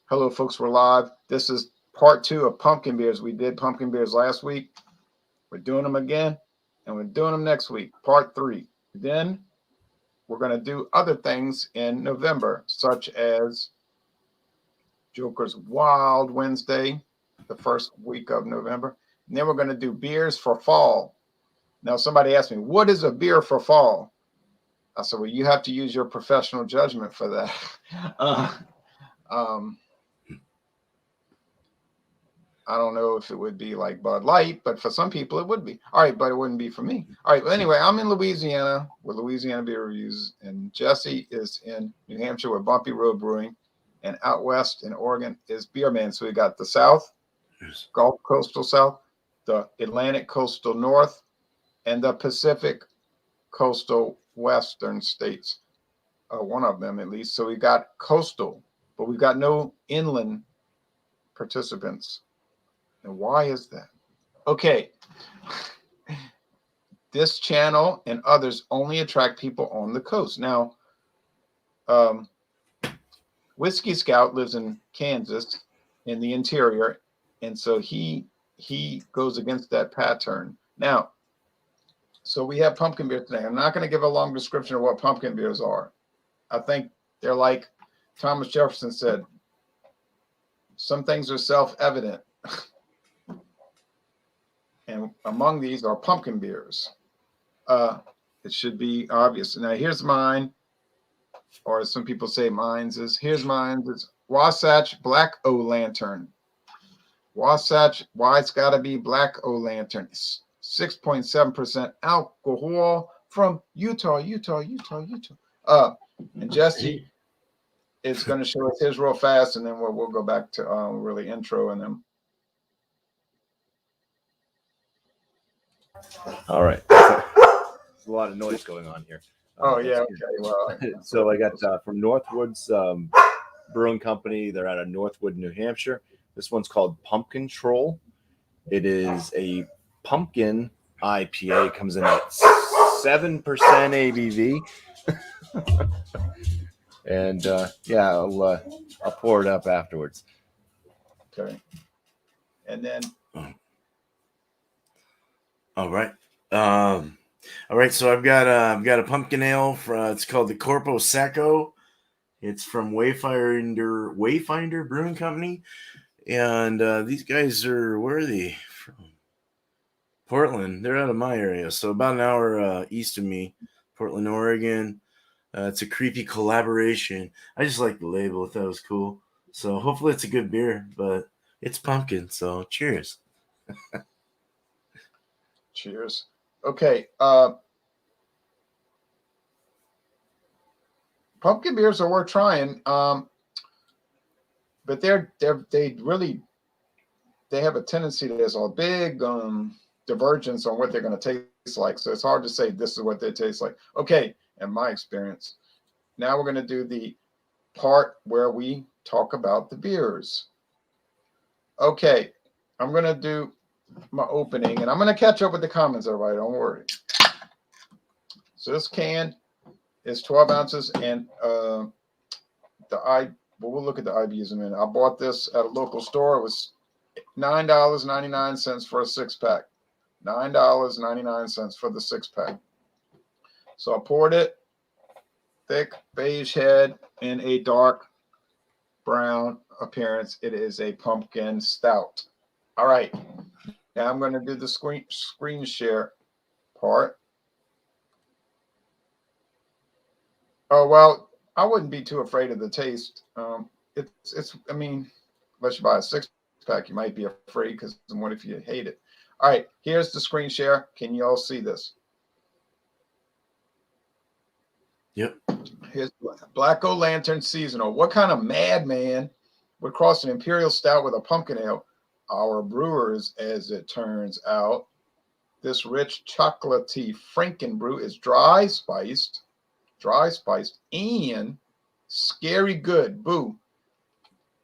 Hello, folks. We're live. This is part two of pumpkin beers. We did pumpkin beers last week. We're doing them again, and we're doing them next week, part three. Then we're going to do other things in November, such as Joker's Wild Wednesday, the first week of November. And then we're going to do beers for fall. Now, somebody asked me, what is a beer for fall? I said, well, you have to use your professional judgment for that. I don't know if it would be like Bud Light, but for some people it would be. All right, but it wouldn't be for me. All right, well, anyway, I'm in Louisiana with Louisiana Beer Reviews, and Jesse is in New Hampshire with Bumpy Road Brewing, and out west in Oregon is Beerman. So we got the South, Gulf Coastal South, the Atlantic Coastal North, and the Pacific Coastal Western states. One of them at least. So we got coastal, but we've got no inland participants. And why is that? Okay. This channel and others only attract people on the coast. Now, Whiskey Scout lives in Kansas in the interior, and so he goes against that pattern. Now, so we have pumpkin beer today. I'm not going to give a long description of what pumpkin beers are. I think they're like Thomas Jefferson said, some things are self-evident. And among these are pumpkin beers. It should be obvious. Now, here's mine, or some people say mine's is, here's mine. It's Wasatch Black O Lantern. Wasatch, why it's got to be Black O Lantern. 6.7% alcohol from Utah. And Jesse is going to show us his real fast, and then we'll go back to really intro and then. All right. There's a lot of noise going on here. Oh, yeah. Okay. Well, so I got from Northwoods Brewing Company. They're out of Northwood, New Hampshire. This one's called Pumpkin Troll. It is a pumpkin IPA. It comes in at 7% ABV. And yeah, I'll pour it up afterwards. Okay. And then. All right. All right. So I've got a pumpkin ale. It's called the Corpo Secco. It's from Wayfinder Brewing Company, and these guys are, where are they from? Portland. They're out of my area, so about an hour east of me, Portland, Oregon. It's a creepy collaboration. I just like the label. I thought it was cool. So hopefully it's a good beer, but it's pumpkin. So cheers. Cheers. Okay. Pumpkin beers are worth trying. But they have a tendency, there's a big divergence on what they're going to taste like. So it's hard to say this is what they taste like. Okay. In my experience. Now we're going to do the part where we talk about the beers. Okay. I'm going to do my opening, and I'm going to catch up with the comments, everybody. Don't worry. So this can is 12 ounces, and we'll look at the IBUs in a minute. I bought this at a local store. It was $9.99 for a 6-pack. $9.99 for the 6-pack. So I poured it, thick beige head in a dark brown appearance. It is a pumpkin stout. All right. Now I'm going to do the screen share part. Oh, well, I wouldn't be too afraid of the taste. I mean, unless you buy a 6-pack, you might be afraid because what if you hate it? All right, here's the screen share. Can you all see this? Yep. Here's Black O Lantern Seasonal. What kind of madman would cross an imperial stout with a pumpkin ale? Our brewers, as it turns out. This rich chocolatey Franken brew is dry spiced, and scary good. Boo.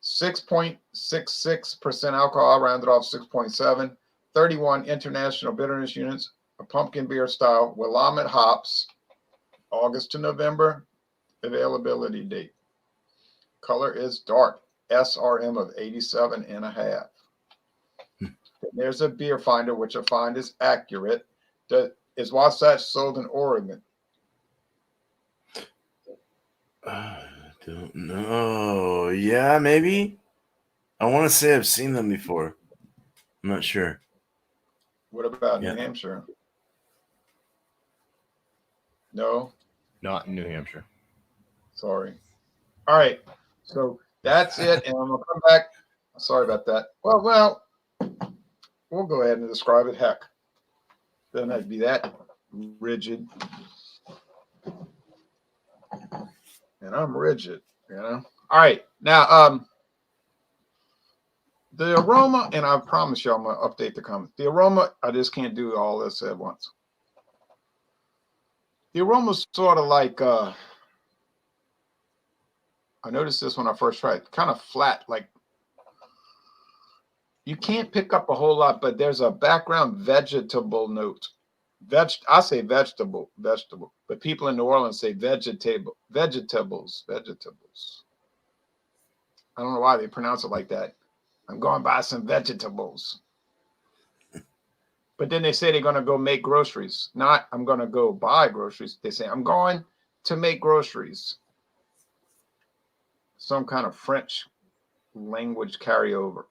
6.66% alcohol, rounded off 6.7. 31 international bitterness units. A pumpkin beer style. Willamette hops. August to November. Availability date. Color is dark. SRM of 87.5. There's a beer finder, which I find is accurate. Is Wasatch sold in Oregon? Don't know. Yeah, maybe. I want to say I've seen them before. I'm not sure. What about Yeah. New Hampshire? No, Not in New Hampshire. sorry. All right, so that's it, and I'm gonna come back. Sorry about that. Well, we'll go ahead and describe it. Heck, doesn't have to be that rigid. And I'm rigid, you know. All right, now the aroma, and I promise you I'm gonna update the comments. The aroma, I just can't do all this at once. The aroma's sort of like I noticed this when I first tried, kind of flat, like you can't pick up a whole lot, but there's a background vegetable note. I say vegetable, but people in New Orleans say vegetables. I don't know why they pronounce it like that. I'm going to buy some vegetables. But then they say they're going to go make groceries. Not, I'm going to go buy groceries. They say, I'm going to make groceries. Some kind of French language carryover.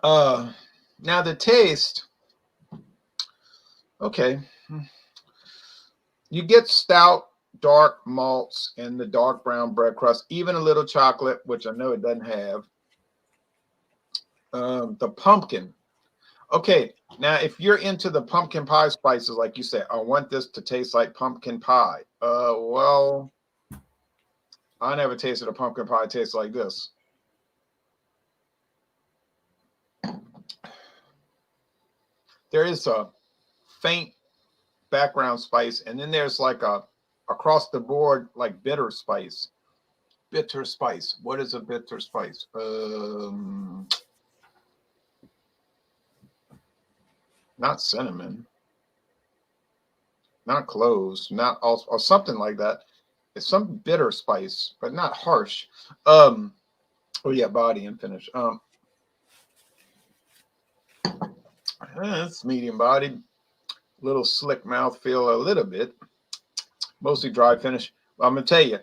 Now the taste, okay. You get stout, dark malts, and the dark brown bread crust, even a little chocolate, which I know it doesn't have. The pumpkin. Okay, now if you're into the pumpkin pie spices, like you say, I want this to taste like pumpkin pie. Well, I never tasted a pumpkin pie taste like this. There is a faint background spice, and then there's like a across the board like bitter spice. Bitter spice. What is a bitter spice? Not cinnamon, not cloves, not also or something like that. It's some bitter spice, but not harsh. Oh yeah, body and finish. It's medium bodied, little slick mouth feel a little bit, mostly dry finish. I'm gonna tell you,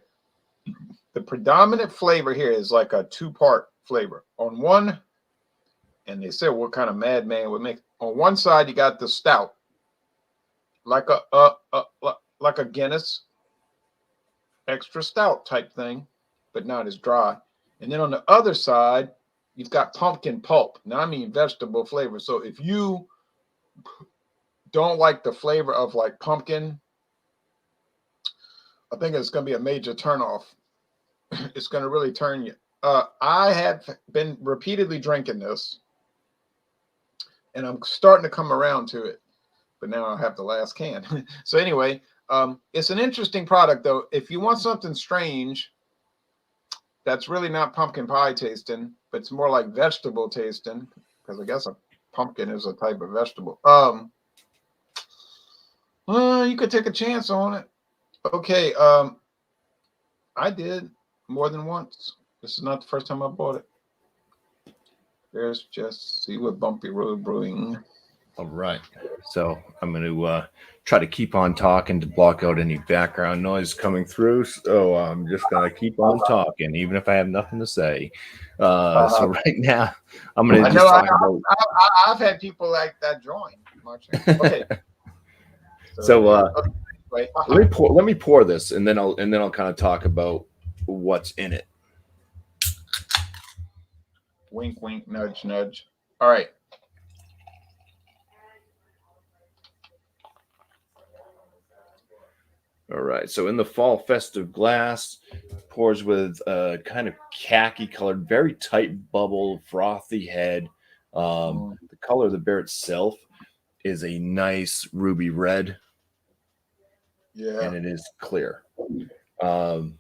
the predominant flavor here is like a two-part flavor. On one, and they said what kind of madman would make. On one side, you got the stout, like a Guinness extra stout type thing, but not as dry. And then on the other side, you've got pumpkin pulp. Now, I mean vegetable flavor. So if you don't like the flavor of like pumpkin, I think it's going to be a major turnoff. It's going to really turn you. I have been repeatedly drinking this, and I'm starting to come around to it, but now I have the last can. So anyway, it's an interesting product, though. If you want something strange, that's really not pumpkin pie tasting, but it's more like vegetable tasting, because I guess a pumpkin is a type of vegetable. You could take a chance on it. Okay, I did more than once. This is not the first time I bought it. There's just see what Bumpy Road Brewing. All right. So I'm going to try to keep on talking to block out any background noise coming through. So I'm just going to keep on talking, even if I have nothing to say. So right now, I'm going to just talk about. I've had people like that join. Okay. So let me pour this, and then I'll kind of talk about what's in it. Wink, wink, nudge, nudge. All right. All right. So in the fall festive glass, pours with a kind of khaki colored, very tight bubble, frothy head. The color of the beer itself is a nice ruby red. Yeah. And it is clear. Kind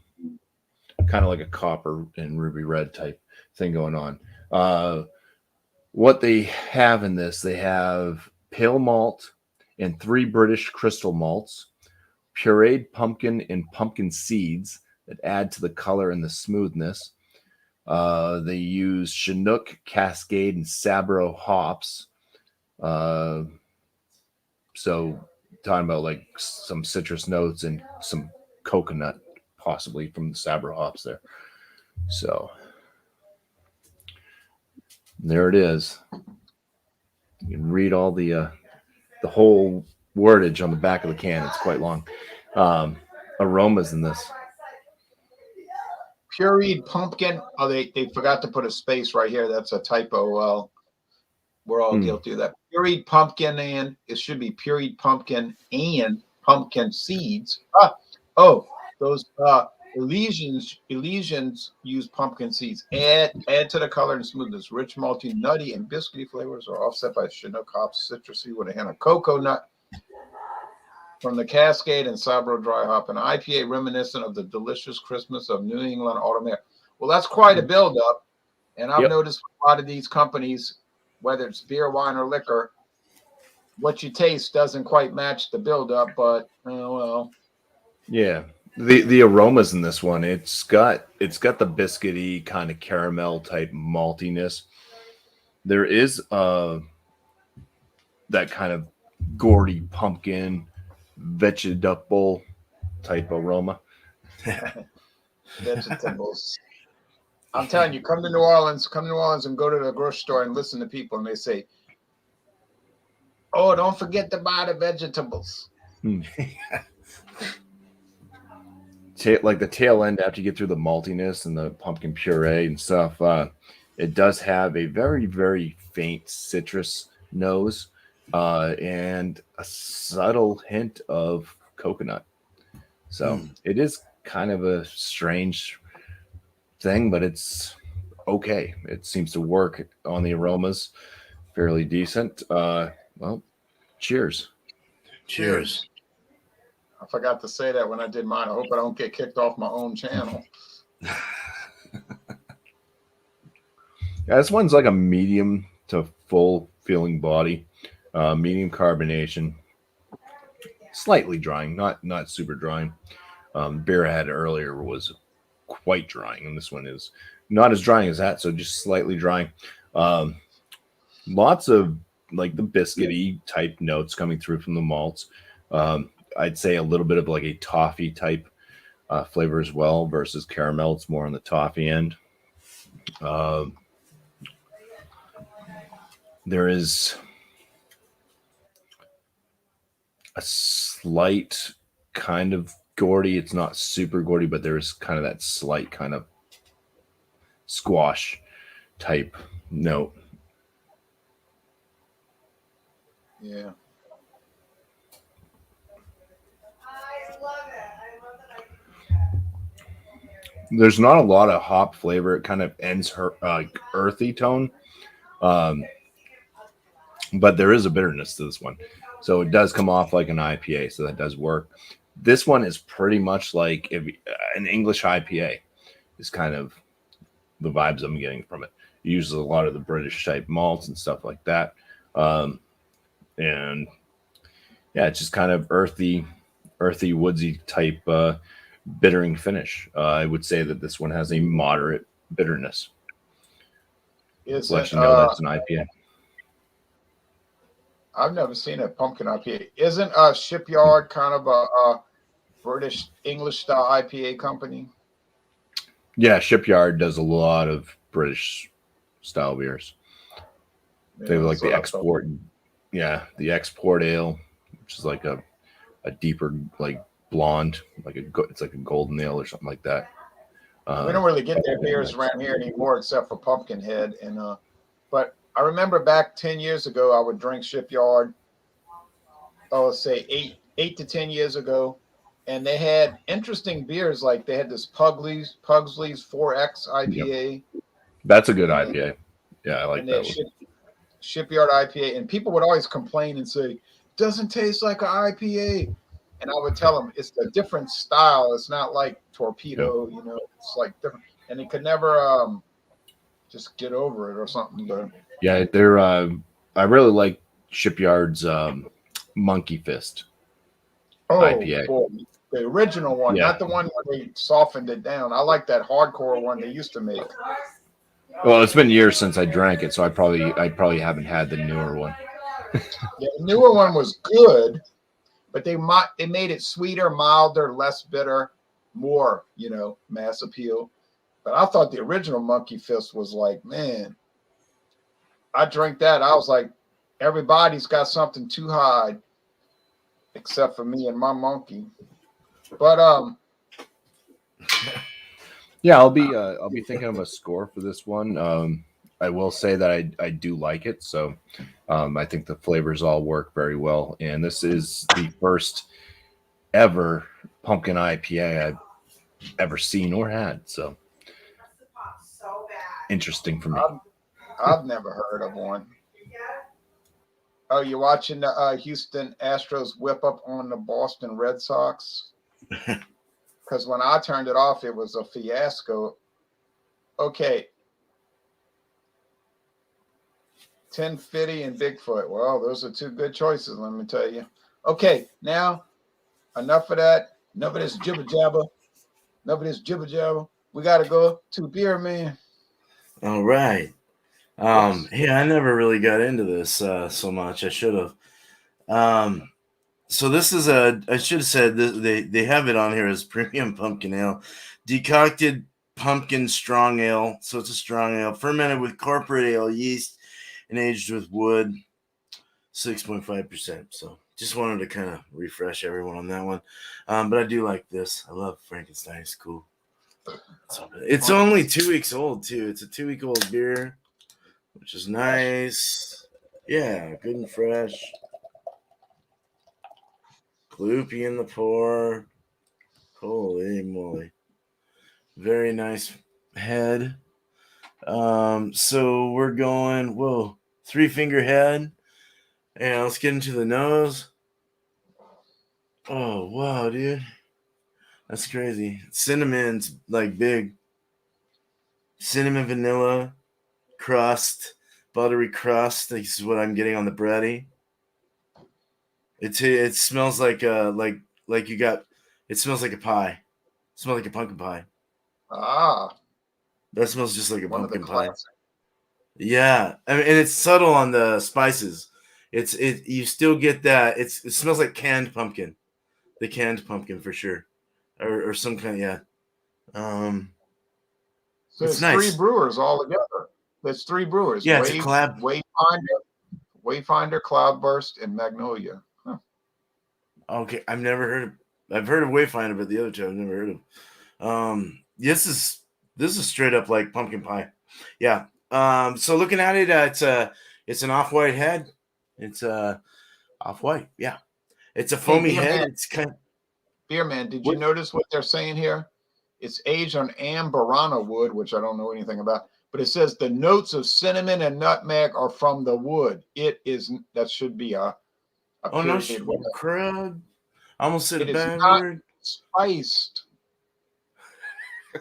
of like a copper and ruby red type thing going on. What they have in this, they have pale malt and 3 British crystal malts, pureed pumpkin and pumpkin seeds, that add to the color and the smoothness. They use Chinook, Cascade, and Sabro hops. So talking about like some citrus notes and some coconut, possibly from the Sabro hops there. So there it is. You can read all the whole wordage on the back of the can. It's quite long. Aromas in this. Pureed pumpkin. Oh, they forgot to put a space right here. That's a typo. Well, we're all guilty of that. Pureed pumpkin, and it should be pureed pumpkin and pumpkin seeds. Those Elysians use pumpkin seeds. Add to the color and smoothness. Rich, malty, nutty, and biscuity flavors are offset by Chinook hops, citrusy with a hint of cocoa nut from the Cascade and Sabro dry hop, an IPA reminiscent of the delicious Christmas of New England autumn air. Well, that's quite a buildup, and I've noticed a lot of these companies, whether it's beer, wine, or liquor, what you taste doesn't quite match the buildup, but well. Yeah. The aromas in this one, it's got the biscuity kind of caramel type maltiness. There is that kind of gourdy pumpkin vegetable type aroma. Vegetables. I'm telling you, come to New Orleans and go to the grocery store and listen to people, and they say, "Oh, don't forget to buy the vegetables." Like the tail end after you get through the maltiness and the pumpkin puree and stuff, it does have a very, very faint citrus nose and a subtle hint of coconut. So it is kind of a strange thing, but it's okay. It seems to work on the aromas fairly decent. Well, cheers. Cheers. I forgot to say that when I did mine. I hope I don't get kicked off my own channel. Yeah, this one's like a medium to full feeling body, medium carbonation, slightly drying, not super drying. Beer I had earlier was quite drying, and this one is not as drying as that, so just slightly drying. Lots of like the biscuity type notes coming through from the malts. I'd say a little bit of like a toffee type flavor as well versus caramel. It's more on the toffee end. There is a slight kind of gourdy. It's not super gourdy, but there's kind of that slight kind of squash type note. Yeah. There's not a lot of hop flavor. It kind of ends her earthy tone. But there is a bitterness to this one. So it does come off like an IPA. So that does work. This one is pretty much like an English IPA is kind of the vibes I'm getting from it. It uses a lot of the British type malts and stuff like that. And yeah, it's just kind of earthy, woodsy type bittering finish. I would say that this one has a moderate bitterness. Let you know that's an IPA. I've never seen a pumpkin IPA. Isn't a Shipyard kind of a British English style IPA company? Yeah, Shipyard does a lot of British style beers. They have like the export, the export ale, which is like a deeper like blonde, it's like a golden ale or something like that. We don't really get their beers around here anymore except for Pumpkinhead, but I remember back 10 years ago I would drink Shipyard. Let's say 8 to 10 years ago, and they had interesting beers. Like they had this Pugsley's 4X IPA. Yep. That's a good IPA. Yeah, I like that one. Shipyard IPA, and people would always complain and say, "Doesn't taste like an IPA." And I would tell them it's a different style. It's not like Torpedo, it's like different. And they could never just get over it or something. But yeah, they're I really like Shipyard's Monkey Fist IPA. Boy, The original one, Yeah. not the one where they softened it down. I like that hardcore one they used to make. Well, it's been years since I drank it, so I probably haven't had the newer one. Yeah, the newer one was good, but they made it sweeter, milder, less bitter, more, mass appeal. But I thought the original Monkey Fist was like, man, I drank that. I was like, everybody's got something too high, except for me and my monkey. But yeah, I'll be thinking of a score for this one. I will say that I do like it, so I think the flavors all work very well. And this is the first ever pumpkin IPA I've ever seen or had, so interesting for me. I've never heard of one. Oh, you're watching the Houston Astros whip up on the Boston Red Sox? Because when I turned it off, it was a fiasco. Okay. 1050 and Bigfoot. Well, those are two good choices, let me tell you. Okay, now enough of that. Enough of this jibber jabber. Enough of this jibber jabber. We got to go to Beer Man. All right. Yeah, I never really got into this so much. I should have. So this is I should have said this, they have it on here as premium pumpkin ale, decocted pumpkin strong ale. So it's a strong ale fermented with corporate ale yeast and aged with wood, 6.5%. So just wanted to kind of refresh everyone on that one. But I do like this. I love Frankenstein. It's cool. So it's only 2 weeks old too. It's a 2-week-old beer, which is nice. Yeah, good and fresh. Gloopy in the pour. Holy moly. Very nice head. So we're going, 3-finger head. And let's get into the nose. Oh, wow, dude. That's crazy. Cinnamon's like big. Cinnamon, vanilla, crust, buttery crust. This is what I'm getting on the bready. It smells like you got. It smells like a pie. It smells like a pumpkin pie. Ah, That smells just like a one of the pumpkin pie. classics. Yeah, I mean, and it's subtle on the spices. You still get that. It smells like canned pumpkin, the canned pumpkin for sure, or some kind. Yeah. So It's it's nice. 3 brewers all together. There's 3 brewers. Yeah, it's a collab. Wayfinder, Cloudburst, and Magnolia. Huh. Okay, I've heard of Wayfinder, but the other two I've never heard of. This is straight up like pumpkin pie. Yeah. So looking at it, it's an off-white head. It's off-white. Yeah. It's a foamy head. Man. It's kind of Beer Man, did you notice what they're saying here? It's aged on Amburana wood, which I don't know anything about, but it says the notes of cinnamon and nutmeg are from the wood. That should be a no period. crud. I almost said It a is bad not word. spiced.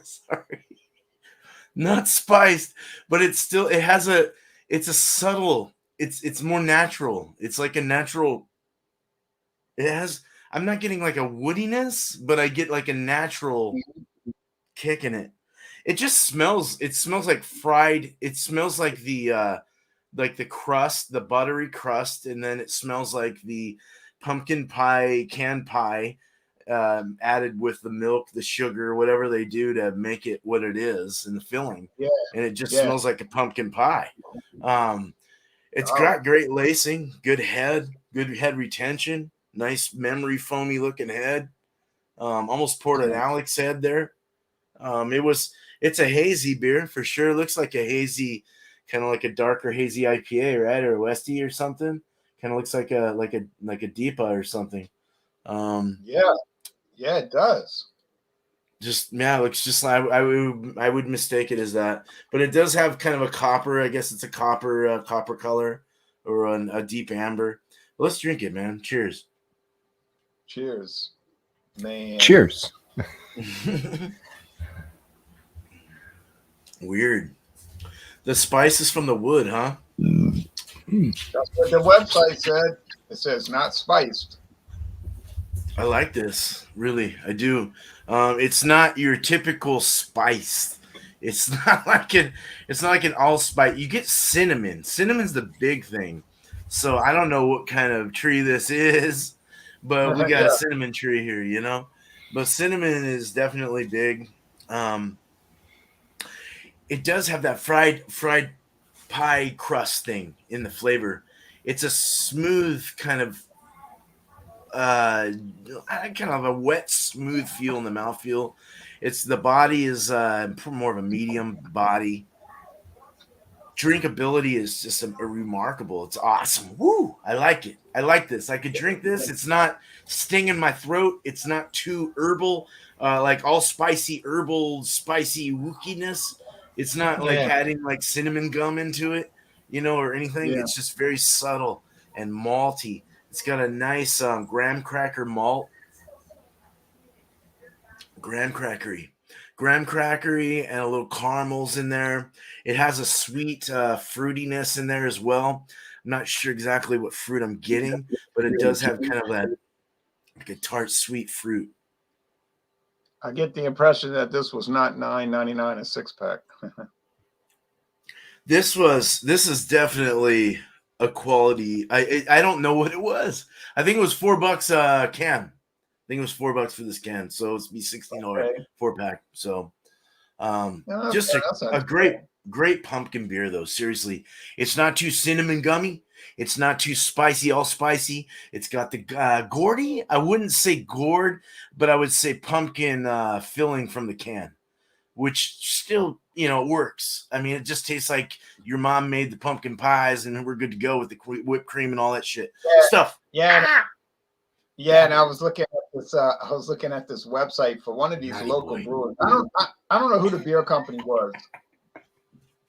Sorry. Not spiced, but it's a subtle, it's more natural. It's like a natural, I'm not getting like a woodiness, but I get like a natural kick in it. It smells like fried. It smells like the crust, the buttery crust, and then it smells like the pumpkin pie, canned pie, added with the milk, the sugar, whatever they do to make it what it is in the filling. Yeah. And it just smells like a pumpkin pie. It's got great lacing, good head retention, nice memory foamy looking head. Almost poured an Alex head there. It's a hazy beer for sure. Looks like a hazy, kind of like a darker hazy IPA, right? Or a Westie or something. Kind of looks like a Deepa or something. Yeah, it does. It looks just like I would mistake it as that, but it does have kind of a copper. I guess it's a copper color or a deep amber. Well, let's drink it, man. Cheers. Cheers, man. Cheers. Weird. The spice is from the wood, huh? That's what the website said. It says not spiced. I like this. Really, I do. It's not your typical spice. It's not like an. It's not like an allspice. You get cinnamon. Cinnamon's the big thing. So I don't know what kind of tree this is, but we got a Yeah. cinnamon tree here, you know. But cinnamon is definitely big. Um, it does have that fried pie crust thing in the flavor. It's a smooth kind of a wet, smooth feel in the mouthfeel. It's the body is more of a medium body. Drinkability is just a remarkable. It's awesome. Woo! I like it. I like this. I could drink this. It's not stinging my throat. It's not too herbal, like all spicy herbal, spicy wookiness. It's not like Yeah. adding like cinnamon gum into it, or anything. Yeah. It's just very subtle and malty. It's got a nice graham cracker malt, graham crackery, and a little caramels in there. It has a sweet fruitiness in there as well. I'm not sure exactly what fruit I'm getting, but it does have kind of that like a tart, sweet fruit. I get the impression that this was not $9.99 a 6-pack. This is definitely a quality. I don't know what it was. I think it was $4 a can. I think it was $4 for this can, so it's be $16 Okay. 4-pack. So, Yeah, just that sounds a great pumpkin beer though. Seriously, it's not too cinnamon gummy. It's not too spicy, all spicy. It's got the gourdy. I wouldn't say gourd, but I would say pumpkin filling from the can, which still works. I mean, it just tastes like your mom made the pumpkin pies, and we're good to go with the whipped cream and all that shit stuff. Yeah. Yeah, and I was looking at this. I was looking at this website for one of these Naughty local boy. brewers. I don't know who the beer company was.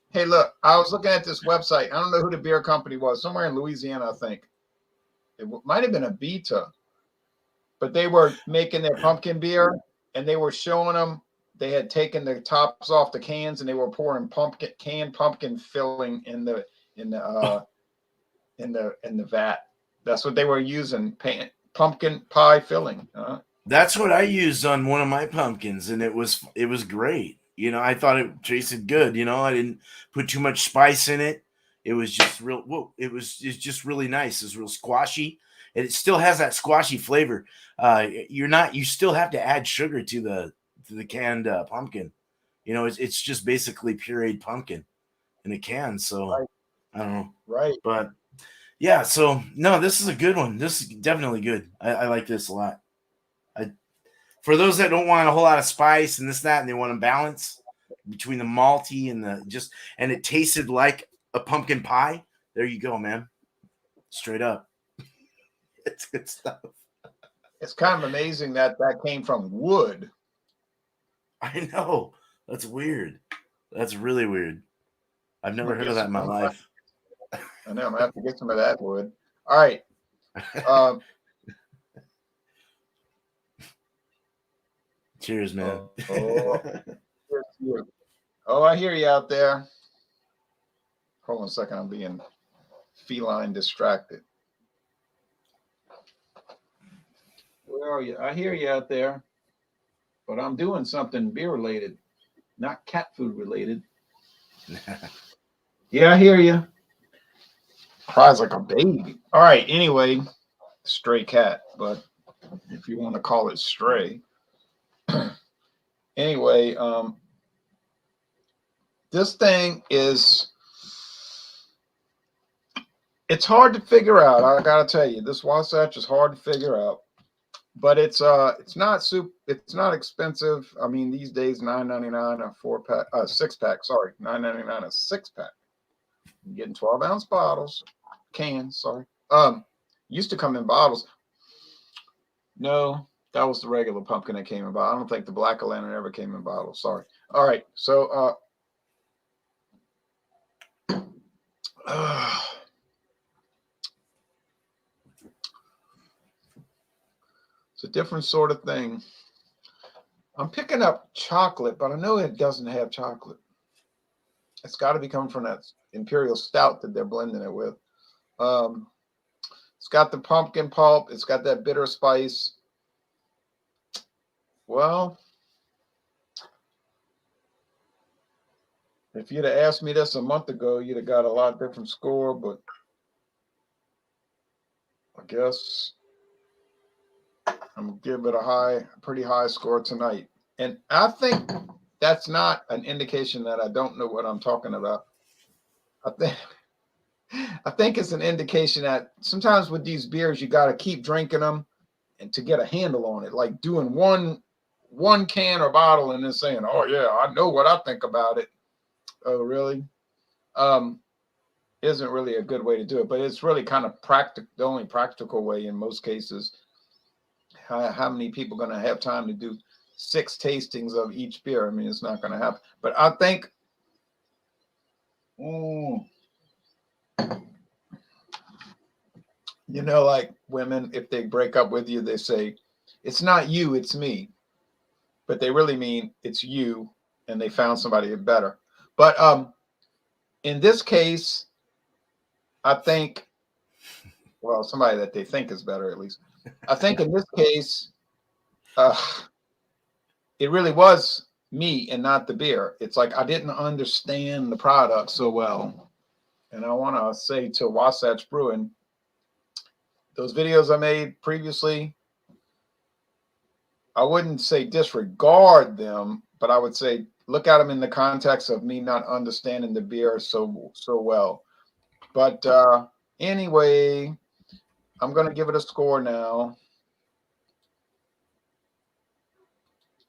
Hey, look, I was looking at this website. I don't know who the beer company was. Somewhere in Louisiana, I think. It might have been a Beta, but they were making their pumpkin beer, and they were showing them. They had taken the tops off the cans, and they were pouring canned pumpkin filling in the vat. That's what they were using. Pumpkin pie filling. That's what I used on one of my pumpkins, and it was great. I thought it tasted good. I didn't put too much spice in it. It was just real. Whoa, it's just really nice. It's real squashy, and it still has that squashy flavor. You still have to add sugar to the canned pumpkin. It's just basically pureed pumpkin in a can. So Right. I don't know, Right. but yeah. So no, this is a good one. This is definitely good. I like this a lot. For those that don't want a whole lot of spice and this, that, and they want a balance between the malty and and it tasted like a pumpkin pie. There you go, man. Straight up. It's good stuff. It's kind of amazing that came from wood. I know. That's weird. That's really weird. I've never heard of that in my life. I know. I'm going to have to get some of that wood. All right. Cheers, man. I hear you out there. Hold on a second. I'm being feline distracted. Where are you? I hear you out there, but I'm doing something beer related, not cat food related. Yeah, I hear you. Cries like a baby. All right. Anyway, stray cat, but if you want to call it stray. Anyway, this thing it's hard to figure out. I gotta tell you, this Wasatch is hard to figure out, but it's not expensive. I mean, these days $9.99 a 4-pack, 6-pack. Sorry, $9.99 a 6-pack. You're getting 12-ounce bottles, cans. Sorry, used to come in bottles. No. That was the regular pumpkin that came in bottle. I don't think the Black Lantern ever came in bottle. Sorry. All right. So it's a different sort of thing. I'm picking up chocolate, but I know it doesn't have chocolate. It's got to be coming from that Imperial Stout that they're blending it with. It's got the pumpkin pulp. It's got that bitter spice. Well, if you'd have asked me this a month ago, you'd have got a lot different score, but I guess I'm gonna give it a pretty high score tonight. And I think that's not an indication that I don't know what I'm talking about. I think I think it's an indication that sometimes with these beers you got to keep drinking them and to get a handle on it. Like doing one can or bottle and then saying, "Oh yeah, I know what I think about it." Oh really? Isn't really a good way to do it, but it's really kind of practical. The only practical way in most cases. How many people are going to have time to do 6 tastings of each beer? I mean, it's not going to happen. But I think, like women, if they break up with you, they say, "It's not you, it's me." But they really mean it's you, and they found somebody better. But in this case, I think, well, somebody that they think is better at least. I think in this case, it really was me and not the beer. It's like I didn't understand the product so well. And I want to say to Wasatch Brewing, those videos I made previously, I wouldn't say disregard them, but I would say look at them in the context of me not understanding the beer so well. But anyway, I'm going to give it a score now.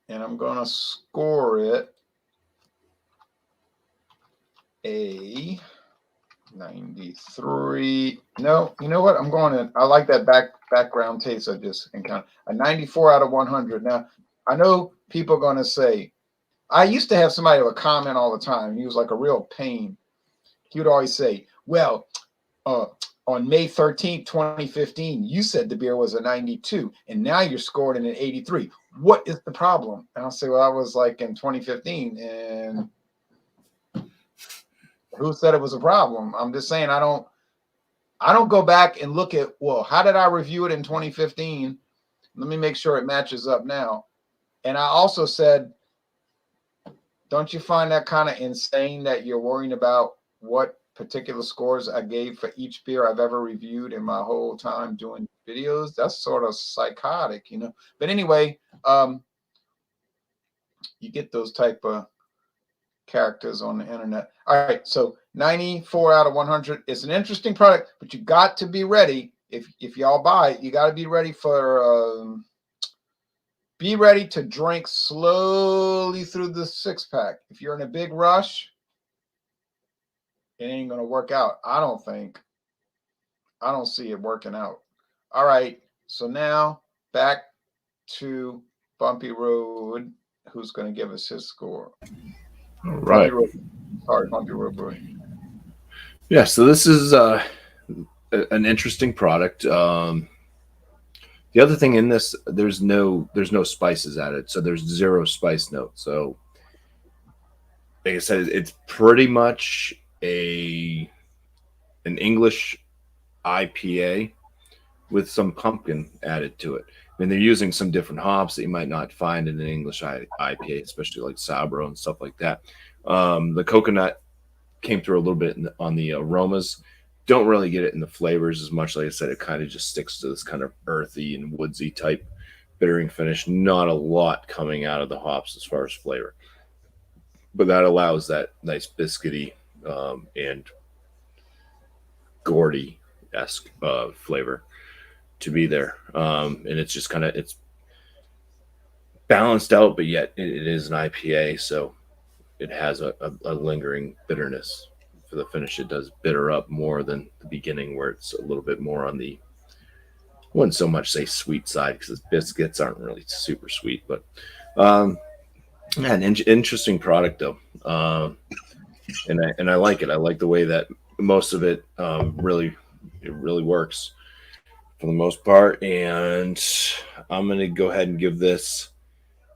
And I'm going to score it a 93. No, you know what? I like that background taste I just encountered. A 94 out of 100. Now, I know people are going to say, I used to have somebody who would comment all the time. He was like a real pain. He would always say, well, on May 13th, 2015, you said the beer was a 92, and now you're scored in an 83. What is the problem? And I'll say, well, I was like in 2015, and who said it was a problem? I'm just saying I don't go back and look at, well, how did I review it in 2015? Let me make sure it matches up now. And I also said, don't you find that kind of insane that you're worrying about what particular scores I gave for each beer I've ever reviewed in my whole time doing videos? That's sort of psychotic, But anyway, you get those type of characters on the internet. All right, so 94 out of 100. It's an interesting product, but you got to be ready. If y'all buy it, you got to be ready to drink slowly through the 6-pack. If you're in a big rush, it ain't gonna work out. I don't think. I don't see it working out. All right, so now back to Bumpy Road, who's going to give us his score. All right. Bumpy Road Brewing. Yeah, so this is an interesting product. The other thing in this, there's no spices added, so there's 0 spice note. So, like I said, it's pretty much an English IPA with some pumpkin added to it. I mean, they're using some different hops that you might not find in an English IPA, especially like Sabro and stuff like that. The coconut came through a little bit on the aromas. Don't really get it in the flavors as much. Like I said, it kind of just sticks to this kind of earthy and woodsy type bittering finish. Not a lot coming out of the hops as far as flavor, but that allows that nice biscuity and gourdy-esque flavor to be there. And it's just kind of, it's balanced out, but yet it is an IPA, so it has a lingering bitterness. For the finish, it does bitter up more than the beginning, where it's a little bit more on the, I wouldn't so much say sweet side, because the biscuits aren't really super sweet, but an interesting product though. And I like it. I like the way that most of it really works for the most part. And I'm going to go ahead and give this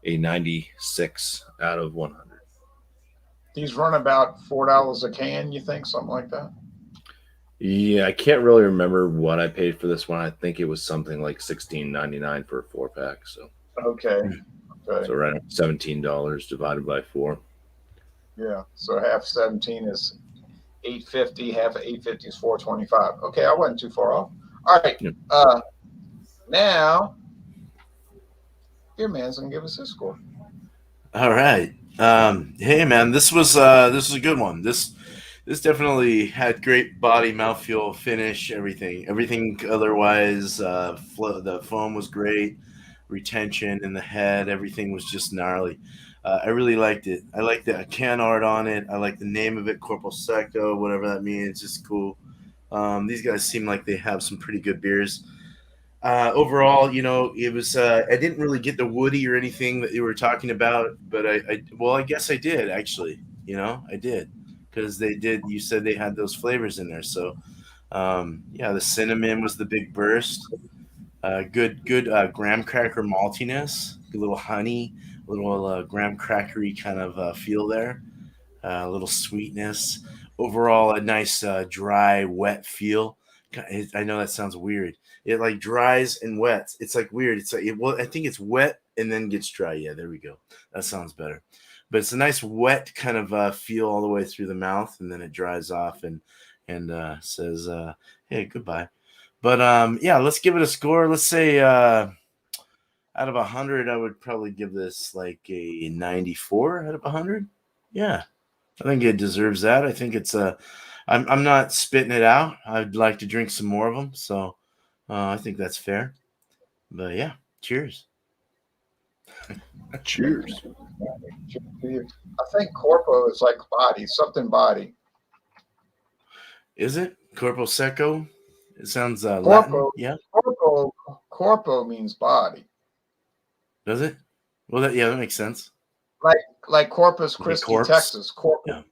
a 96 out of 100. These run about $4 a can, you think? Something like that? Yeah, I can't really remember what I paid for this one. I think it was something like $16.99 for a 4-pack. So okay. Okay. So right at $17 divided by 4. Yeah. So half 17 is 850. Half of 850 is 425. Okay, I wasn't too far off. All right. Yeah. Now your man's gonna give us his score. All right. Hey man, this was a good one. This definitely had great body, mouthfeel, finish, everything otherwise. The foam was great, retention in the head, everything was just gnarly. I really liked it. I like the can art on it. I like the name of it, Corporal Secco, whatever that means. It's cool. These guys seem like they have some pretty good beers. Overall, it was. I didn't really get the woody or anything that you were talking about, but I guess I did actually. I did because they did. You said they had those flavors in there, so yeah, the cinnamon was the big burst. Good graham cracker maltiness, a little honey, a little graham crackery kind of feel there, a little sweetness. Overall, a nice dry, wet feel. I know that sounds weird. It like dries and wets. It's like weird. It's like I think it's wet and then gets dry. Yeah, there we go. That sounds better. But it's a nice wet kind of feel all the way through the mouth, and then it dries off and says, "Hey, goodbye." But yeah, let's give it a score. Let's say out of 100, I would probably give this like a 94 out of 100. Yeah, I think it deserves that. I think it's I'm not spitting it out. I'd like to drink some more of them, so I think that's fair. But yeah, cheers. Cheers. I think corpo is like body, something body. Is it Corporal Secco? It sounds Latin. Corpo, Yeah, corpo means body. does it? Well, that makes sense. Like Corpus Christi, corpse? Texas. Yeah.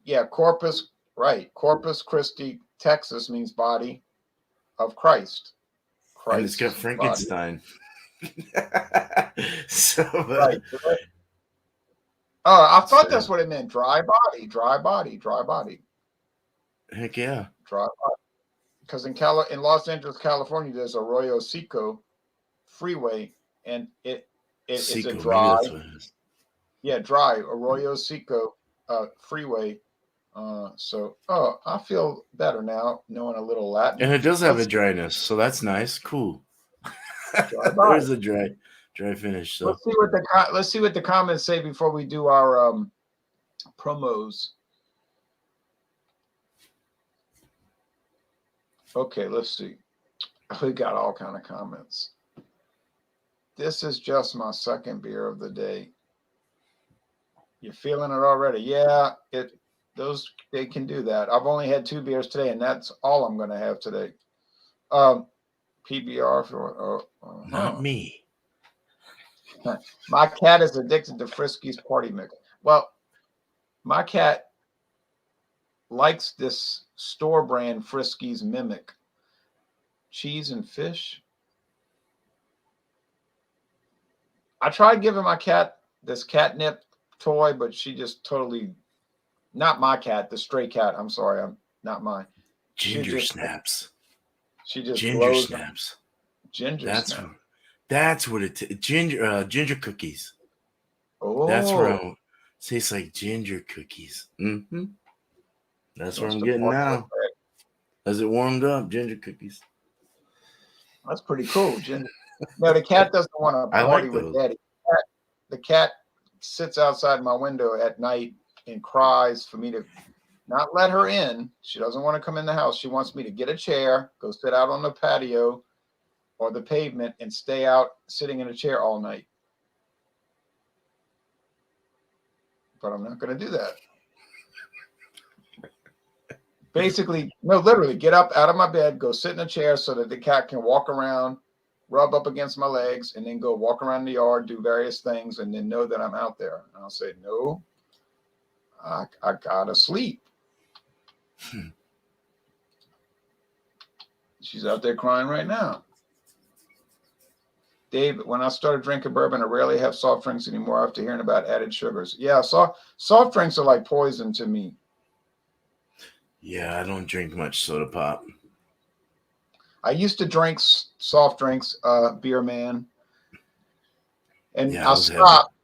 Yeah, Corpus, right. Corpus Christi, Texas means body of Christ. And it's got Frankenstein. So, Right. Oh, I thought that's what it meant. Dry body, dry body, dry body, heck yeah. dry body. Because in Los Angeles, California, there's Arroyo Seco freeway, and it's a Seco, maybe dry, that's what it is. yeah, dry Arroyo Seco freeway. So I feel better now knowing a little Latin. And it does have a dryness, so that's nice. Cool. Dry body. There's a dry finish. So Let's see what the comments say before we do our promos. Okay, let's see. We got all kind of comments. This is just my second beer of the day. You're feeling it already? Yeah, they can do that. I've only had 2 beers today, and that's all I'm going to have today. PBR for not me. My cat is addicted to Friskies Party Mix. Well, my cat likes this store brand Friskies Mimic cheese and fish. I tried giving my cat this catnip toy, but she just totally, not my cat, the stray cat. I'm sorry, I'm not mine. Ginger snaps. She just ginger snaps. Ginger snaps. That's what it ginger cookies. Oh, that's where it tastes like ginger cookies. Mm-hmm. That's what I'm getting now. As it warmed up, ginger cookies. That's pretty cool. Ginger. No, the cat doesn't want to party with Daddy. The cat sits outside my window at night and cries for me to not let her in. She doesn't want to come in the house. She wants me to get a chair, go sit out on the patio or the pavement and stay out sitting in a chair all night. But I'm not going to do that. Basically, no, literally get up out of my bed, go sit in a chair so that the cat can walk around, rub up against my legs, and then go walk around the yard, do various things, and then know that I'm out there. And I'll say, no, I gotta sleep. She's out there crying right now. Dave, when I started drinking bourbon, I rarely have soft drinks anymore after hearing about added sugars. Yeah, soft drinks are like poison to me. Yeah, I don't drink much soda pop. I used to drink soft drinks, Beer Man. And Yeah, I it was heavy. stopped.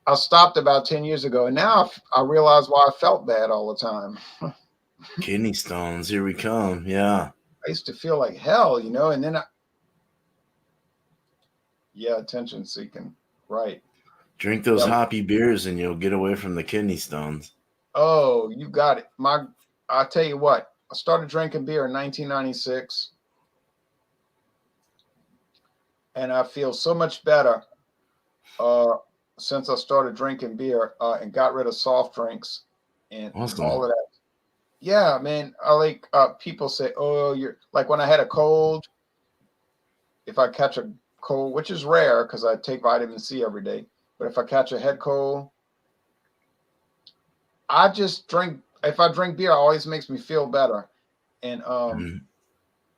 I stopped about 10 years ago, and now I realize why I felt bad all the time. Kidney stones, here we come. Yeah. I used to feel like hell, you know, and then attention seeking. Right. Drink those Yep. hoppy beers and you'll get away from the kidney stones. Oh, you got it. I'll tell you what, I started drinking beer in 1996, and I feel so much better since I started drinking beer and got rid of soft drinks and Awesome. all of that. Yeah, man. I like people say, "Oh, you're like," when I had a cold, if I catch a cold, which is rare because I take vitamin C every day, but if I catch a head cold, I just drink. If I drink beer, it always makes me feel better. And Mhm.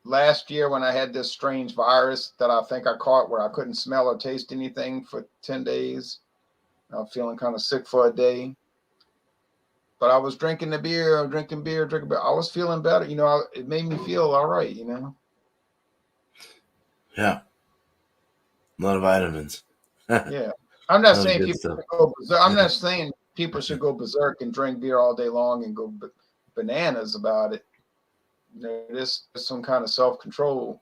last year when I had this strange virus that I think I caught where I couldn't smell or taste anything for 10 days, I'm feeling kind of sick for a day. But I was drinking the beer, drinking beer. I was feeling better. You know, it made me feel all right, you know? Yeah. A lot of vitamins. Yeah. I'm not That was saying good people stuff. should go berserk. I'm not saying people should go berserk and drink beer all day long and go bananas about it. You know, there's some kind of self-control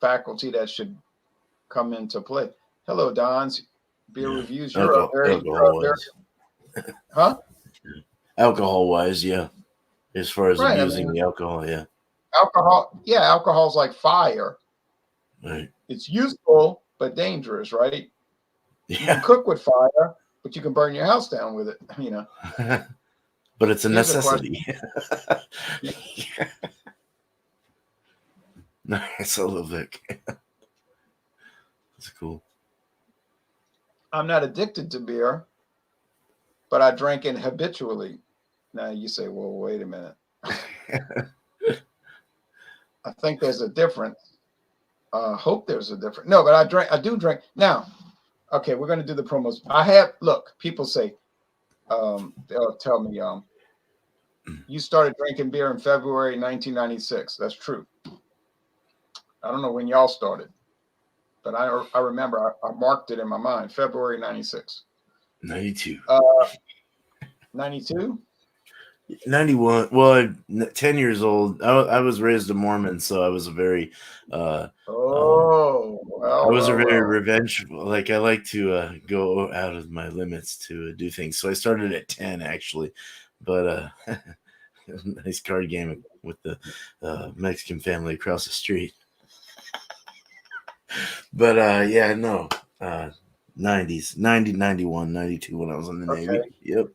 faculty that should come into play. Hello, Don's beer Yeah. reviews. Alcohol wise. Huh? Alcohol wise, yeah. As far as Right. I abusing mean, the alcohol, yeah. alcohol's like fire. Right. It's useful, but dangerous, right? You can Yeah. cook with fire, but you can burn your house down with it, you know. But it's a Here's a necessity. Yeah. Nice, I love that. That's cool. I'm not addicted to beer, but I drink it habitually. Now you say, well, wait a minute. I think there's a difference. Hope there's a difference. No, but I do drink. Now, okay, we're going to do the promos. Look, people say, they'll tell me, you started drinking beer in February 1996. That's true. I don't know when y'all started, but I remember I marked it in my mind, February 96. 92. 92? 91. Well, 10 years old. I was raised a Mormon, so I was a very I was a very revengeful. Like I like to go out of my limits to do things. So I started at 10 actually, but nice card game with the Mexican family across the street. But yeah, no. 90s, 90, 91, 92 when I was in the Okay. Navy. Yep.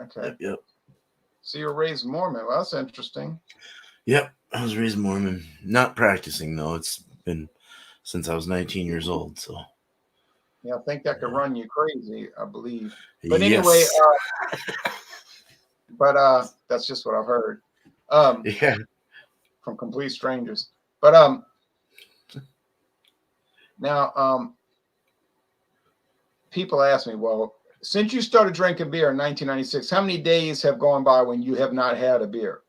Okay. Yep. So you were raised Mormon. Well, that's interesting. Yep. I was raised Mormon. Not practicing though. It's been since I was 19 years old. So Yeah, I think that could run you crazy, I believe. But anyway, yes. That's just what I've heard. Yeah. From complete strangers. But now people ask me, well, since you started drinking beer in 1996, how many days have gone by when you have not had a beer?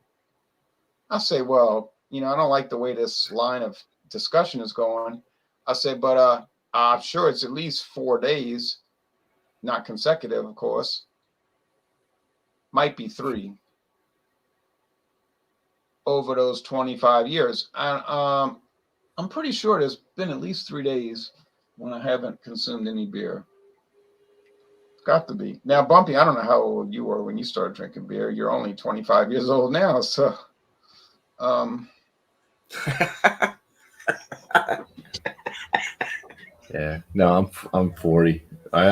I say, well, you know, I don't like the way this line of discussion is going. I say, but I'm sure it's at least 4 days, not consecutive, of course. Might be 3 over those 25 years. And I'm pretty sure there's been at least 3 days when I haven't consumed any beer. Got to be. Now, Bumpy, I don't know how old you were when you started drinking beer. You're only 25 years old now, so Yeah, no, I'm 40. I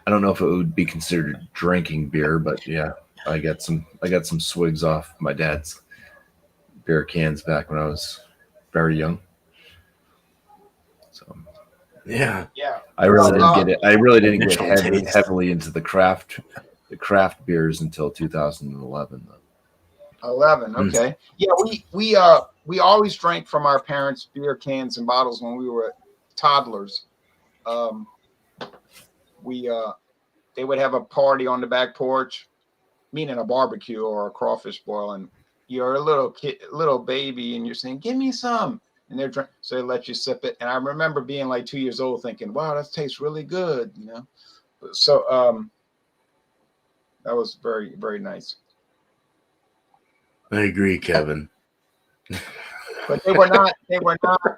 don't know if it would be considered drinking beer, but yeah, I got some swigs off my dad's beer cans back when I was very young. So Yeah. I really didn't get it. I really didn't get Initial taste. heavily into the craft beers until 2011. 11. Okay. Yeah, we always drank from our parents' beer cans and bottles when we were toddlers. They would have a party on the back porch, meaning a barbecue or a crawfish boil, and you're a little baby, and you're saying, "Give me some." and they're drink, so they let you sip it. And I remember being like 2 years old, thinking, "Wow, that tastes really good," you know. So that was very, very nice. I agree, Kevin. But they were not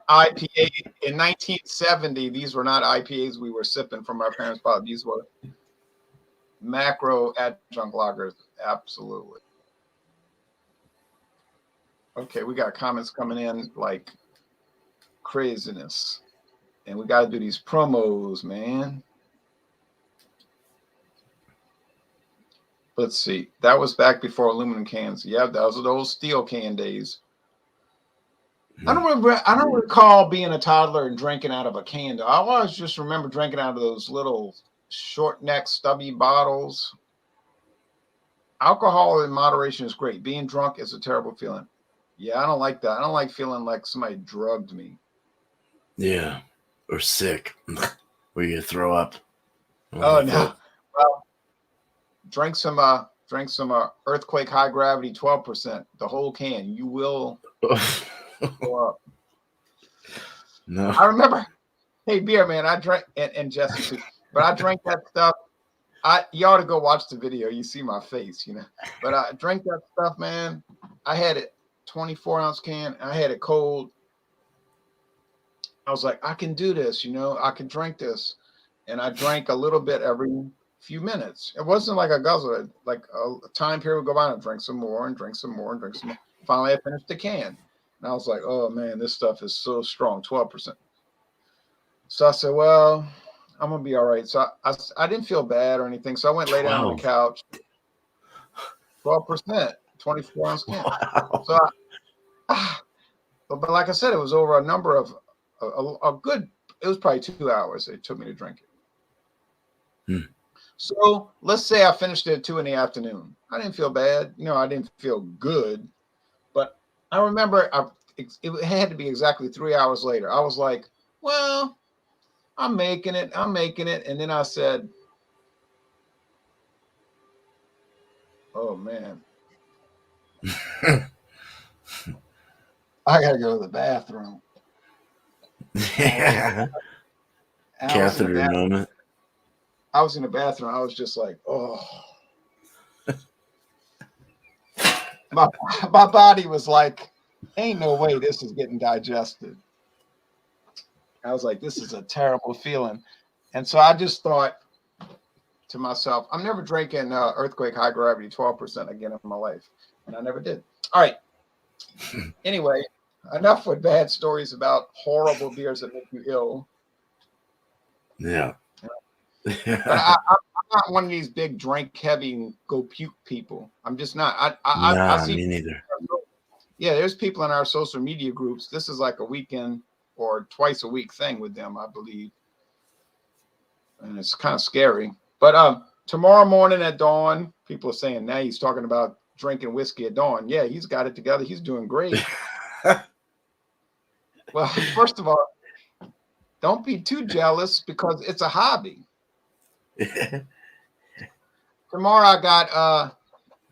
IPA in 1970. These were not IPAs we were sipping from our parents' bottle. These were macro adjunct lagers. Absolutely. Okay, we got comments coming in like craziness. And we got to do these promos, man. Let's see. That was back before aluminum cans. Yeah, those are those steel can days. I don't recall being a toddler and drinking out of a can. I always just remember drinking out of those little short neck stubby bottles. Alcohol in moderation is great. Being drunk is a terrible feeling. Yeah, I don't like that. I don't like feeling like somebody drugged me. Yeah, or sick, where you throw up. Oh no. Well, drink some Earthquake High Gravity 12%, the whole can. You will go up. No. I remember, hey, beer man, I drank, and Jesse too, but I drank that stuff. You ought to go watch the video. You see my face, you know. But I drank that stuff, man. I had it 24-ounce can. I had it cold. I was like, I can do this, you know. I can drink this, and I drank a little bit every few minutes. It wasn't like a guzzler. Like a time period would go by and drink some more and drink some more and drink some more. Finally, I finished the can, and I was like, oh man, this stuff is so strong, 12%. So I said, well, I'm gonna be all right. So I didn't feel bad or anything. So I went lay down on the couch. 12%, 24-ounce can. Wow. So but like I said, it was over a number of a good. It was probably 2 hours it took me to drink it. So let's say I finished it at 2 p.m. I didn't feel bad. You know, I didn't feel good, but I remember it had to be exactly 3 hours later. I was like, well, I'm making it. And then I said, oh man, I got to go to the bathroom. Yeah. Catheter moment. I was in the bathroom. I was just like, oh. my body was like, ain't no way this is getting digested. I was like, this is a terrible feeling. And so I just thought to myself, I'm never drinking Earthquake High Gravity 12% again in my life. And I never did. All right. Anyway, enough with bad stories about horrible beers that make you ill. Yeah. But I'm not one of these big drink heavy go puke people. I'm just not. I see me neither. Yeah, there's people in our social media groups. This is like a weekend or twice a week thing with them, I believe. And it's kind of scary. But tomorrow morning at dawn, people are saying now he's talking about drinking whiskey at dawn. Yeah, he's got it together. He's doing great. Well, first of all, don't be too jealous because it's a hobby. Tomorrow I got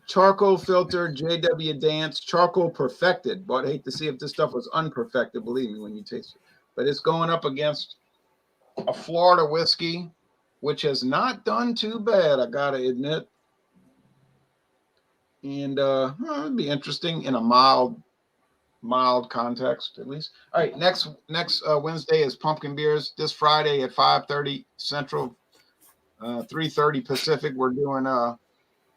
charcoal filter JW Dance charcoal perfected, but I hate to see if this stuff was unperfected, believe me when you taste it. But it's going up against a Florida whiskey, which has not done too bad, I gotta admit. And it'd be interesting in a mild context, at least. All right, next Wednesday is pumpkin beers. This Friday at 5:30 Central, 3:30 Pacific, we're doing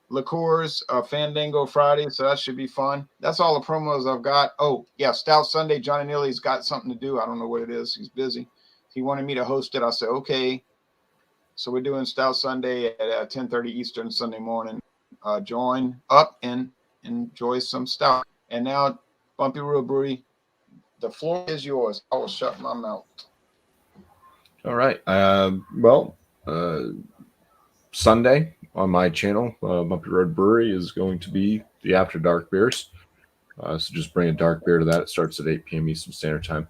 liqueurs, Fandango Friday, so that should be fun. That's all the promos I've got. Oh yeah, Stout Sunday. Johnny Neely's got something to do. I don't know what it is. He's busy. He wanted me to host it. I said okay. So we're doing Stout Sunday at 10:30 Eastern Sunday morning. Join up and enjoy some stout. And now, Bumpy Reel Brewery, the floor is yours. I will shut my mouth. All right. Sunday on my channel, Bumpy Road Brewery is going to be the After Dark beers. So just bring a dark beer to that. It starts at 8 p.m. Eastern Standard Time.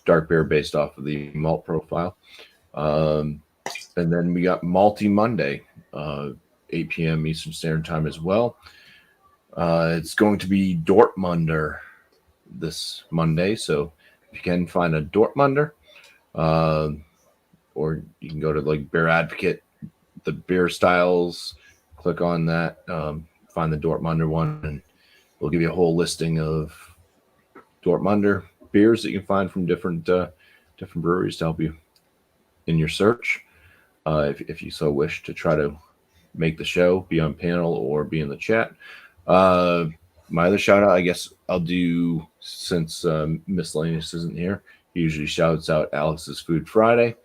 Dark beer based off of the malt profile. And then we got Malty Monday, 8 p.m. Eastern Standard Time as well. It's going to be Dortmunder this Monday. So if you can find a Dortmunder, or you can go to like Beer Advocate, the beer styles, click on that, find the Dortmunder one, and we'll give you a whole listing of Dortmunder beers that you can find from different breweries to help you in your search. If you so wish to try to make the show, be on panel, or be in the chat. My other shout out, I guess I'll do, since Miscellaneous isn't here, he usually shouts out Alex's Food Friday,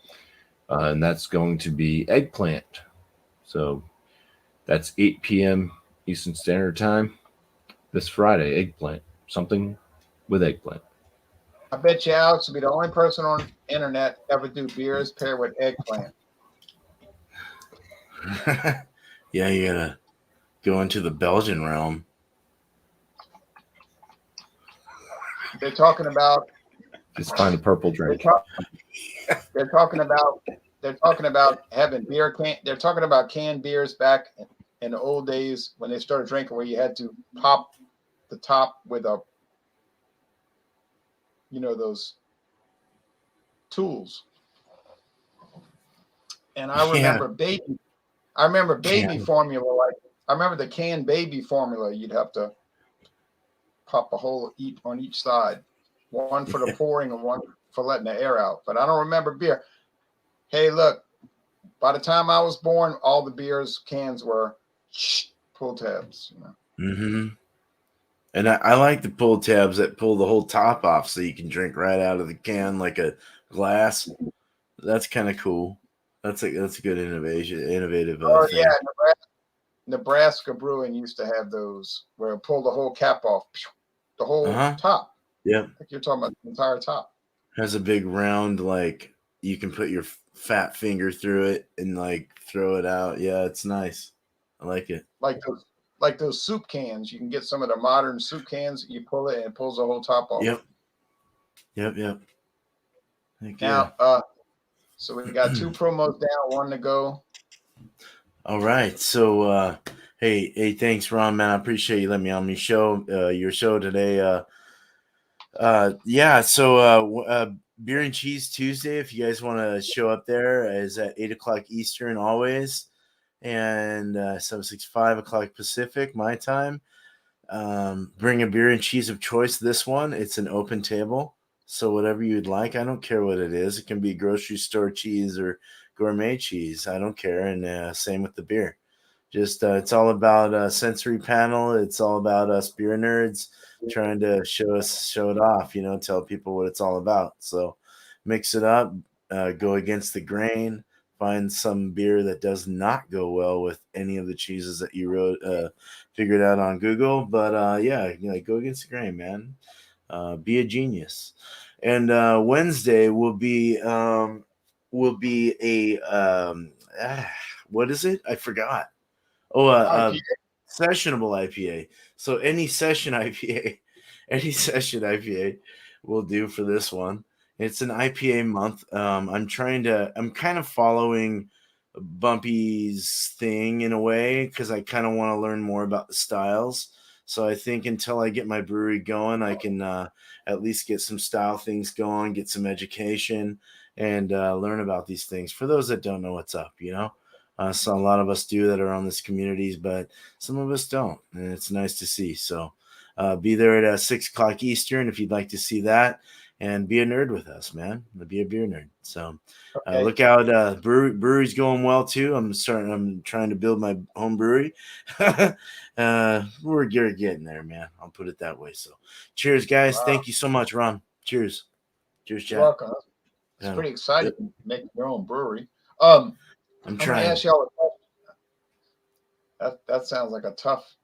and that's going to be Eggplant. So that's 8 p.m. Eastern Standard Time this Friday. Eggplant, something with eggplant. I bet you Alex will be the only person on the internet ever do beers paired with eggplant. Yeah, you gotta go into the Belgian realm. They're talking about Just find a purple drink. they're talking about having beer can. They're talking about canned beers back in the old days when they started drinking, where you had to pop the top with a, those tools. And I remember baby formula. Like I remember the canned baby formula. You'd have to pop a hole on each side, one for the pouring and one for letting the air out. But I don't remember beer. Hey, look, by the time I was born, all the beers cans were pull tabs. Mm-hmm. And I like the pull tabs that pull the whole top off so you can drink right out of the can like a glass. That's kind of cool. That's a good innovative Oh thing. yeah, Nebraska Brewing used to have those where it pulled the whole cap off, the whole top. Yep. Like you're talking about the entire top. Has a big round, like you can put your fat finger through it and like throw it out. Yeah, it's nice. I like it. Like those soup cans. You can get some of the modern soup cans. You pull it and it pulls the whole top off. Yep. Now, so we got 2 promos down, 1 to go. All right. So, hey, thanks, Ron, man. I appreciate you letting me on your show today. So Beer and Cheese Tuesday, if you guys want to show up there, is at 8:00 Eastern always, and 5 o'clock Pacific, my time. Bring a beer and cheese of choice. This one, it's an open table, so whatever you'd like. I don't care what it is. It can be grocery store cheese or gourmet cheese. I don't care. And same with the beer. Just it's all about sensory panel. It's all about us beer nerds trying to show it off, tell people what it's all about. So mix it up, go against the grain, find some beer that does not go well with any of the cheeses that you figured out on Google. But go against the grain, man. Be a genius. And Wednesday will be a what is it? I forgot. Sessionable IPA. So any session IPA will do for this one. It's an IPA month. I'm kind of following Bumpy's thing in a way because I kind of want to learn more about the styles. So I think until I get my brewery going, I can at least get some style things going, get some education, and learn about these things. For those that don't know what's up, so a lot of us do that are on this communities, but some of us don't, and it's nice to see. So be there at 6 o'clock Eastern if you'd like to see that, and be a nerd with us, man. Be a beer nerd. So look out. Brewery's going well too. I'm trying to build my home brewery. We're getting there, man. I'll put it that way. So cheers, guys. Wow. Thank you so much, Ron. Cheers, Chad. You're welcome. It's pretty exciting making your own brewery. I'm trying. To ask y'all a question. That sounds like a tough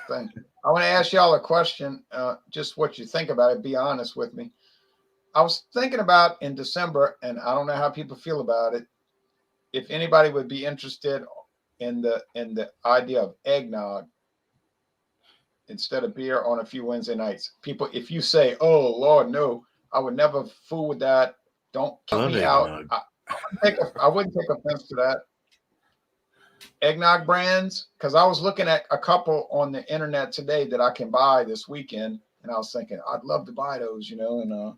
thing. I want to ask y'all a question, just what you think about it. Be honest with me. I was thinking about in December, and I don't know how people feel about it. If anybody would be interested in the idea of eggnog instead of beer on a few Wednesday nights. People, if you say, "Oh Lord, no, I would never fool with that," don't kill me out. I wouldn't take offense to that. Eggnog brands, because I was looking at a couple on the internet today that I can buy this weekend And I was thinking, I'd love to buy those, and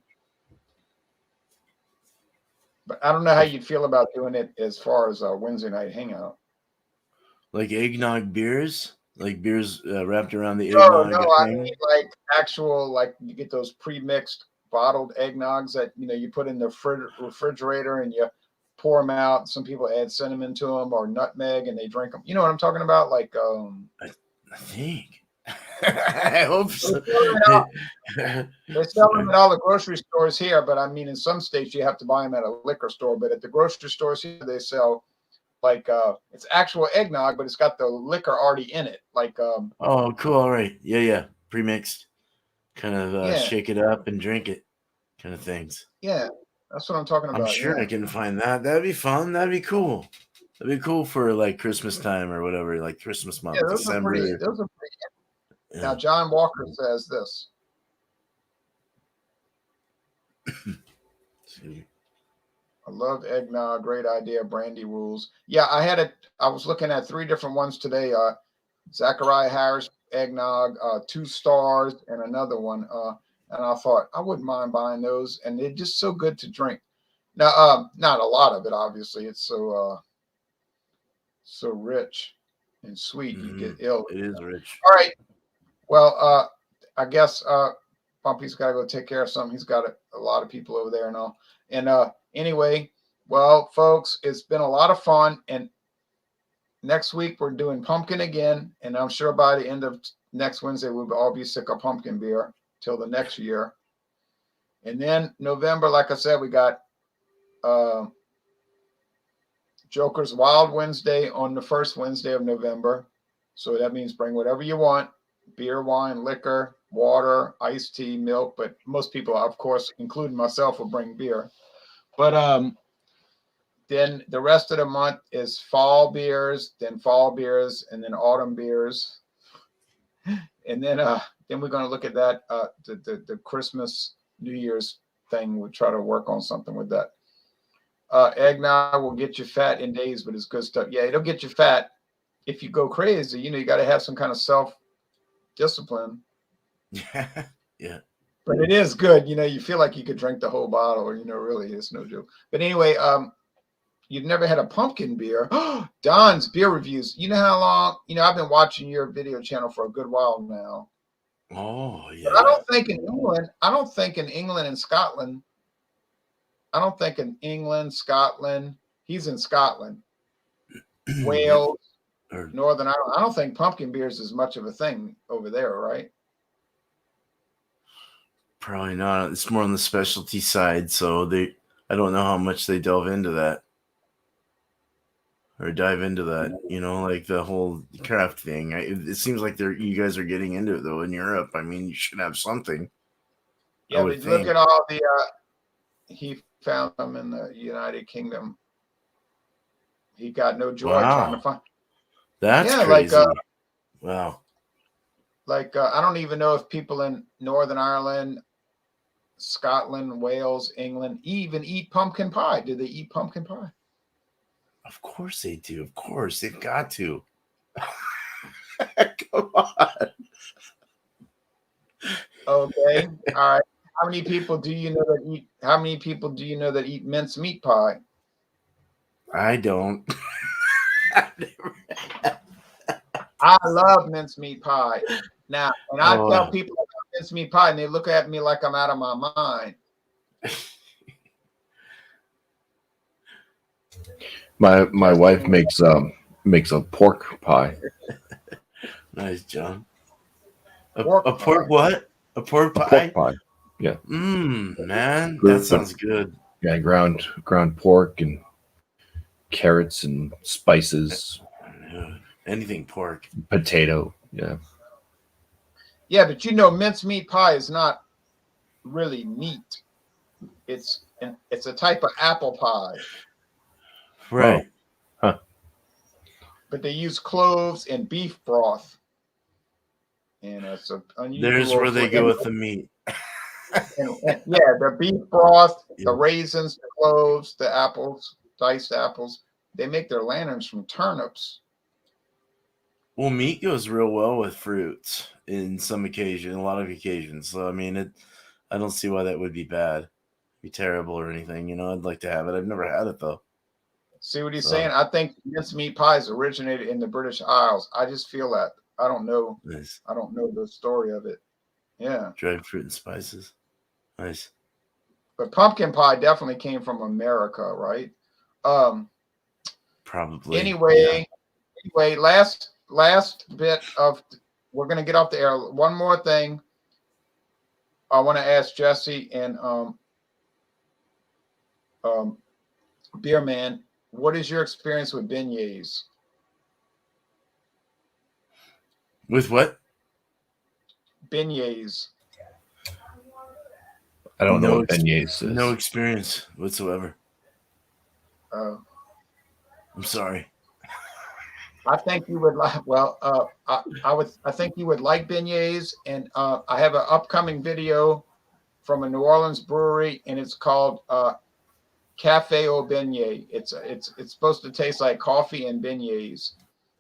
but I don't know how you'd feel about doing it as far as a Wednesday night hangout. Like eggnog beers, like beers wrapped around the No, eggnog. I thing. mean like actual, like you get those pre-mixed bottled eggnogs that you put in the refrigerator and you pour them out. Some people add cinnamon to them or nutmeg and they drink them. You know what I'm talking about? Like I think. I hope so. They sell them at all the grocery stores here, but I mean, in some states you have to buy them at a liquor store. But at the grocery stores here, they sell like it's actual eggnog, but it's got the liquor already in it. Like Oh, cool. All right. Yeah. Pre-mixed. Kind of yeah, shake it up and drink it kind of things. yeah, that's what I'm talking about. I'm sure I can find that. That'd be fun. That'd be cool. That'd be cool for like Christmas time or whatever, like Christmas month, Yeah, December. Those are pretty. Yeah. Now, John Walker says this. I love eggnog. Great idea. Brandy rules. Yeah, I was looking at 3 different ones today. Zachariah Harris eggnog, 2 stars, and another one. And I thought I wouldn't mind buying those, and they're just so good to drink. Now, not a lot of it, obviously. It's so rich and sweet. You get ill. It is rich. All right. Well, I guess Bumpy's got to go take care of something. He's got a lot of people over there and all. And anyway, well, folks, it's been a lot of fun. And next week we're doing pumpkin again. And I'm sure by the end of next Wednesday we'll all be sick of pumpkin beer till the next year. And then November, like I said, we got Joker's Wild Wednesday on the first Wednesday of November. So that means bring whatever you want. Beer, wine, liquor, water, iced tea, milk, but most people, of course, including myself, will bring beer. But then the rest of the month is fall beers, then and then autumn beers. And then we're going to look at that, the Christmas, New Year's thing. We'll try to work on something with that. Eggnog will get you fat in days, but it's good stuff. Yeah, it'll get you fat if you go crazy. You got to have some kind of self-discipline. Yeah. But it is good. You feel like you could drink the whole bottle, really, it's no joke. But anyway, you've never had a pumpkin beer. Don's beer reviews. You know how long? I've been watching your video channel for a good while now. Oh, yeah. But I don't think in England and Scotland. I don't think in England, Scotland. He's in Scotland. Wales, Or Northern Ireland. I don't think pumpkin beer is as much of a thing over there, right? probably not. It's more on the specialty side, so I don't know how much they delve into that or dive into that. Like the whole craft thing. It seems like you guys are getting into it though in Europe. I mean, you should have something. Yeah, but look at all the. He found them in the United Kingdom. He got no joy trying to find. That's crazy. Wow. I don't even know if people in Northern Ireland, Scotland, Wales, England even eat pumpkin pie. Do they eat pumpkin pie? Of course they do. Of course. They've got to. Come on. Okay. All right. How many people do you know that eat mincemeat pie? I don't. I love mincemeat pie. Now, when I tell people about mincemeat pie, and they look at me like I'm out of my mind. My wife makes a pork pie. Nice, John. A Pork pork pie. what? A pork pie? Pork pie. Yeah. Man, Good. that sounds good. Yeah, ground pork and carrots and spices, Anything pork. potato. Yeah. Yeah, but mincemeat pie is not really meat. It's a type of apple pie. Right. Huh. But they use cloves and beef broth. And it's unusual. There's where they go with the meat. And the beef broth, Yeah. the raisins, the cloves, the apples, diced apples. They make their lanterns from turnips. Well, meat goes real well with fruits. in a lot of occasions. So I mean, I don't see why that would be bad, be terrible or anything. I'd like to have it. I've never had it though. See what he's So, saying? I think mincemeat pies originated in the British Isles. I just feel that. I don't know. nice. I don't know the story of it. Yeah. Dried fruit and spices. Nice. But pumpkin pie definitely came from America, right? Probably. Anyway, last bit of we're gonna get off the air. One more thing. I want to ask Jesse and Beer Man, what is your experience with beignets? With what? Beignets. I don't know No what beignets is. No experience whatsoever. Uh, I'm sorry. I think you would like. Well, I think you would like beignets, and I have an upcoming video from a New Orleans brewery, and it's called Cafe au Beignet. It's supposed to taste like coffee and beignets.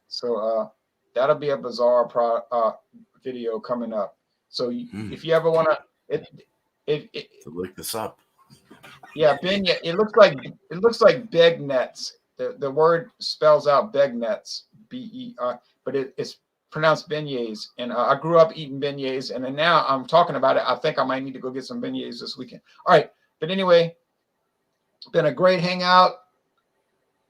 So that'll be a bizarre video coming up. So if you ever want to, To look this up. yeah, beignet. It looks like begnets. The word spells out begnets, B-E-R, but it's pronounced beignets. And I grew up eating beignets, and then now I'm talking about it. I think I might need to go get some beignets this weekend. All right, but anyway, been a great hangout.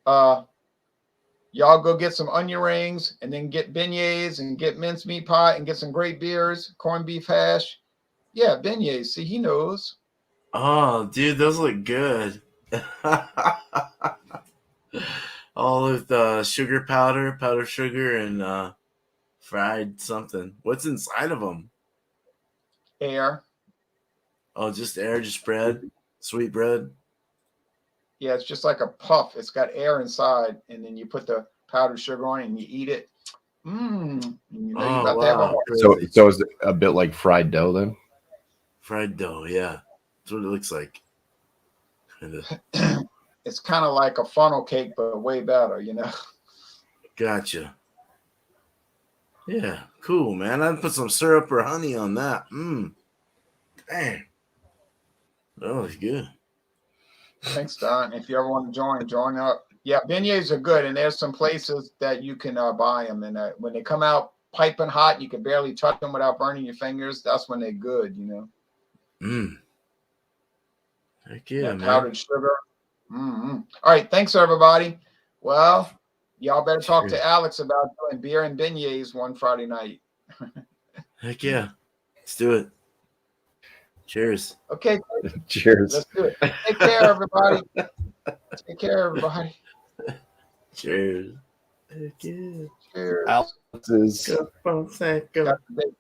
Y'all go get some onion rings, and then get beignets, and get mincemeat pie, and get some great beers, corned beef hash. Yeah, beignets. See, he knows. Oh, dude, those look good. All with sugar powder sugar, and fried something. What's inside of them? Air. Oh, just air, just bread, sweet bread. Yeah, it's just like a puff. It's got air inside, and then you put the powdered sugar on it, and you eat it. You know, Oh, you about to have a wow. heart. So is it a bit like fried dough then? Fried dough, yeah. That's what it looks like. Kinda. It's kind of like a funnel cake, but way better, you know. Gotcha. Yeah, cool, man. I'd put some syrup or honey on that. Dang. That was good. Thanks, Don. If you ever want to join up. Yeah, beignets are good, and there's some places that you can buy them. And when they come out piping hot, you can barely touch them without burning your fingers. That's when they're good, you know. Heck yeah, man. Powdered sugar. All right, thanks everybody. Well, y'all better talk to Alex about doing beer and beignets one Friday night. Heck yeah. Let's do it. Cheers. Okay, Cheers. let's do it. Take care, everybody. Take care, everybody. Cheers. Heck yeah. Cheers. Alex is Go, Fonseca. Got the date.